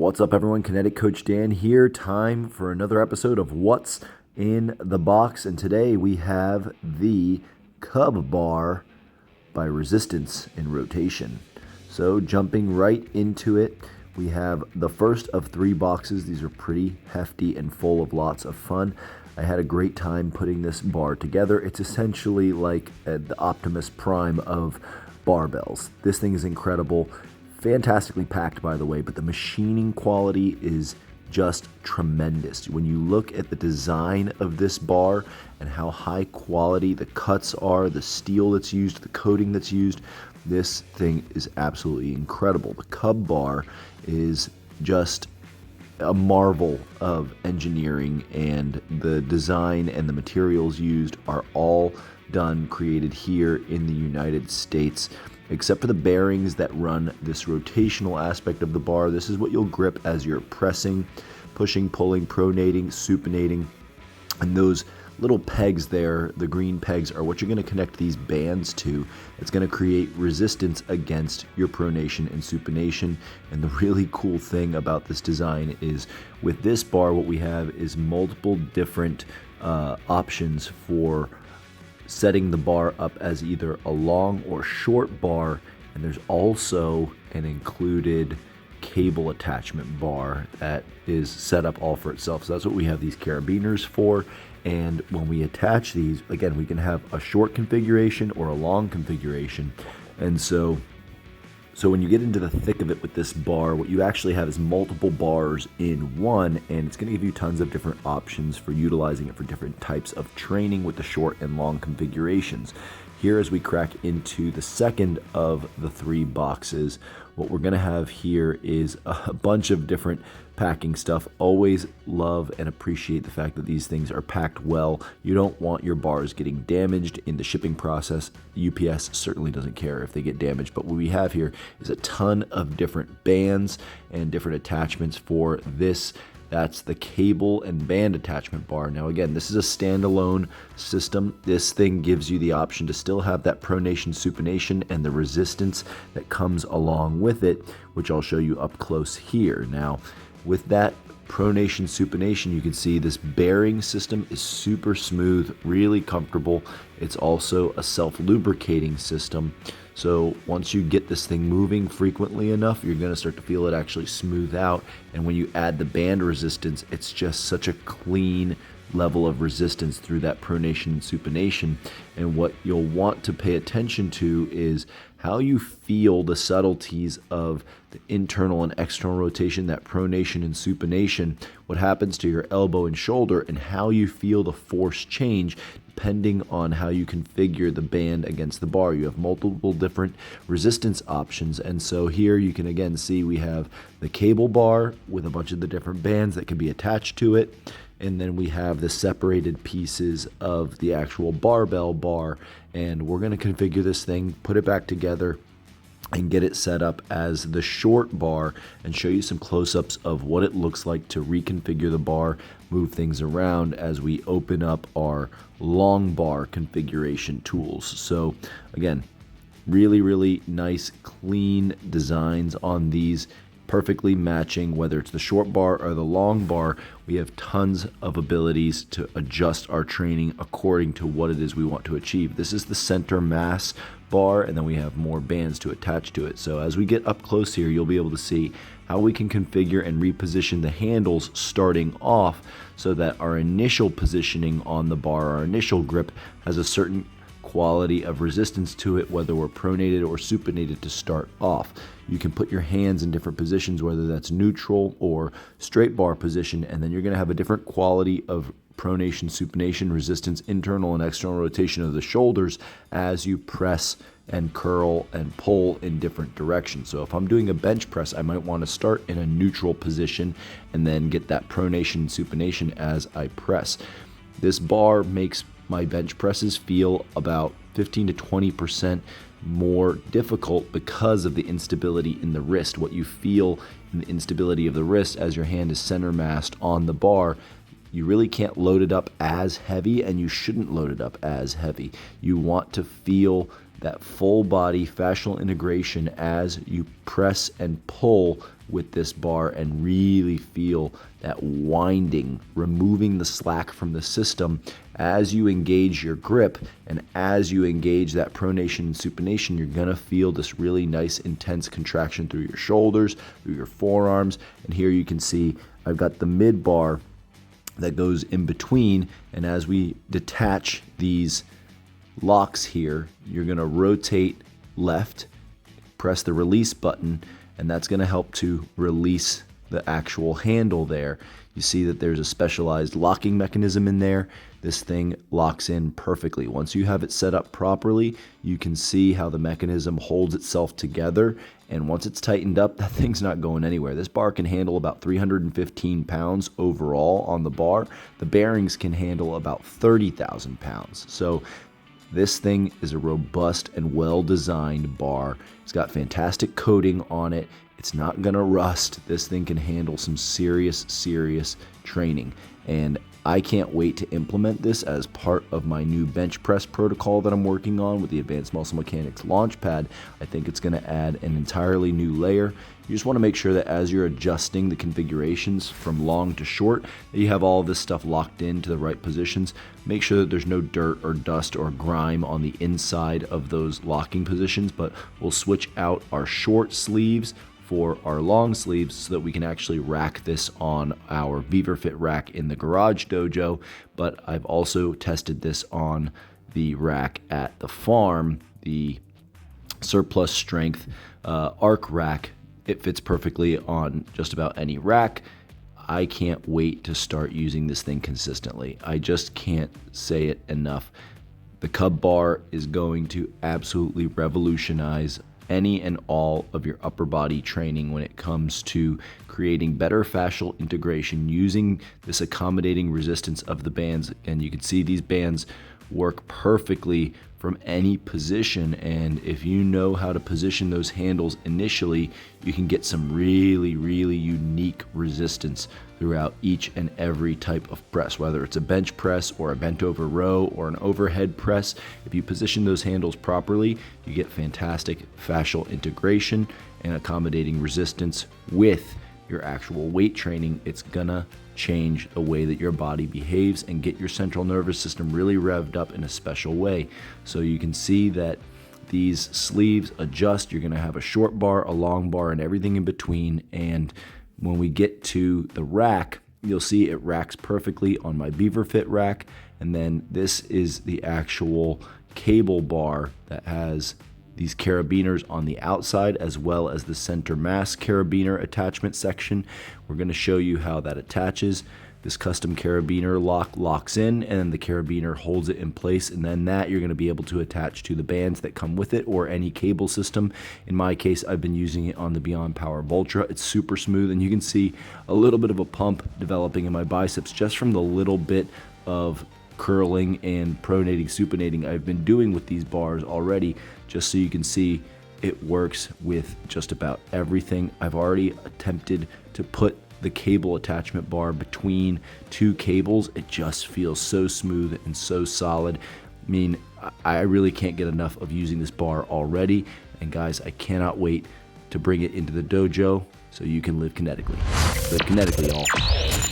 What's up, everyone? Kinetic Coach Dan here. Time for another episode of What's in the Box. And today we have the C.U.B.B bar by Resistance in rotation. So jumping right into it, we have the first of 3 boxes. These are pretty hefty and full of lots of fun. I had a great time putting this bar together. It's essentially like the Optimus Prime of barbells. This thing is incredible. Fantastically packed, by the way, but the machining quality is just tremendous. When you look at the design of this bar and how high quality the cuts are, the steel that's used, the coating that's used, this thing is absolutely incredible. The C.U.B.B bar is just a marvel of engineering, and the design and the materials used are all created here in the United States. Except for the bearings that run this rotational aspect of the bar, this is what you'll grip as you're pressing, pushing, pulling, pronating, supinating, and those little pegs there, the green pegs, are what you're going to connect these bands to. It's going to create resistance against your pronation and supination. And the really cool thing about this design is with this bar, what we have is multiple different options for setting the bar up as either a long or short bar, and there's also an included cable attachment bar that is set up all for itself. So that's what we have these carabiners for. And when we attach these, again, we can have a short configuration or a long configuration. And so when you get into the thick of it with this bar, what you actually have is multiple bars in one, and it's going to give you tons of different options for utilizing it for different types of training with the short and long configurations. Here, as we crack into the second of the 3 boxes, what we're going to have here is a bunch of different packing stuff. Always love and appreciate the fact that these things are packed well. You don't want your bars getting damaged in the shipping process. UPS certainly doesn't care if they get damaged, but what we have here is a ton of different bands and different attachments for this. That's the cable and band attachment bar. Now again, this is a standalone system. This thing gives you the option to still have that pronation, supination, and the resistance that comes along with it, which I'll show you up close here. Now, with that pronation, supination, you can see this bearing system is super smooth, really comfortable. It's also a self-lubricating system. So once you get this thing moving frequently enough, you're going to start to feel it actually smooth out. And when you add the band resistance, it's just such a clean level of resistance through that pronation and supination. And what you'll want to pay attention to is how you feel the subtleties of the internal and external rotation, that pronation and supination, what happens to your elbow and shoulder, and how you feel the force change depending on how you configure the band against the bar. You have multiple different resistance options, and so here you can again see we have the cable bar with a bunch of the different bands that can be attached to it, and then we have the separated pieces of the actual barbell bar, and we're going to configure this thing, put it back together, and get it set up as the short bar and show you some close-ups of what it looks like to reconfigure the bar, move things around as we open up our long bar configuration tools. So again, really nice, clean designs on these, perfectly matching whether it's the short bar or the long bar. We have tons of abilities to adjust our training according to what it is we want to achieve. This is the center mass bar, and then we have more bands to attach to it. So as we get up close here, you'll be able to see how we can configure and reposition the handles starting off so that our initial positioning on the bar, our initial grip, has a certain quality of resistance to it, whether we're pronated or supinated to start off. You can put your hands in different positions, whether that's neutral or straight bar position, and then you're going to have a different quality of pronation, supination, resistance, internal and external rotation of the shoulders as you press and curl and pull in different directions. So if I'm doing a bench press, I might want to start in a neutral position and then get that pronation and supination as I press. This bar makes my bench presses feel about 15 to 20% more difficult because of the instability in the wrist. What you feel in the instability of the wrist as your hand is center massed on the bar, you really can't load it up as heavy, and you shouldn't load it up as heavy. You want to feel that full body fascial integration as you press and pull with this bar and really feel that winding, removing the slack from the system as you engage your grip. And as you engage that pronation and supination, you're gonna feel this really nice intense contraction through your shoulders, through your forearms. And here you can see I've got the mid bar that goes in between, and as we detach these locks here, you're gonna rotate left, press the release button, and that's gonna help to release the actual handle there. You see that there's a specialized locking mechanism in there. This thing locks in perfectly. Once you have it set up properly, you can see how the mechanism holds itself together. And once it's tightened up, that thing's not going anywhere. This bar can handle about 315 pounds overall on the bar. The bearings can handle about 30,000 pounds. So this thing is a robust and well-designed bar. It's got fantastic coating on it. It's not gonna rust. This thing can handle some serious training. And I can't wait to implement this as part of my new bench press protocol that I'm working on with the Advanced Muscle Mechanics Launchpad. I think it's gonna add an entirely new layer. You just wanna make sure that as you're adjusting the configurations from long to short, that you have all of this stuff locked into the right positions. Make sure that there's no dirt or dust or grime on the inside of those locking positions, but we'll switch out our short sleeves for our long sleeves so that we can actually rack this on our VivaFit rack in the garage dojo. But I've also tested this on the rack at the farm, the surplus strength arc rack. It fits perfectly on just about any rack. I can't wait to start using this thing consistently. I just can't say it enough. The C.U.B.B bar is going to absolutely revolutionize any and all of your upper body training when it comes to creating better fascial integration using this accommodating resistance of the bands. And you can see these bands work perfectly from any position, and if you know how to position those handles initially, you can get some really unique resistance throughout each and every type of press, whether it's a bench press or a bent over row or an overhead press. If you position those handles properly, you get fantastic fascial integration and accommodating resistance with your actual weight training. It's gonna change the way that your body behaves and get your central nervous system really revved up in a special way. So you can see that these sleeves adjust. You're gonna have a short bar, a long bar, and everything in between. And when we get to the rack, you'll see it racks perfectly on my VivaFit rack. And then this is the actual cable bar that has these carabiners on the outside, as well as the center mass carabiner attachment section. We're going to show you how that attaches. This custom carabiner locks in, and the carabiner holds it in place, and then that you're going to be able to attach to the bands that come with it or any cable system. In my case, I've been using it on the Beyond Power Voltra. It's super smooth, and you can see a little bit of a pump developing in my biceps just from the little bit of curling and pronating, supinating I've been doing with these bars already, just so you can see it works with just about everything. I've already attempted to put the cable attachment bar between two cables. It just feels so smooth and so solid. I mean, I really can't get enough of using this bar already. And guys, I cannot wait to bring it into the dojo so you can live kinetically. Live kinetically, y'all.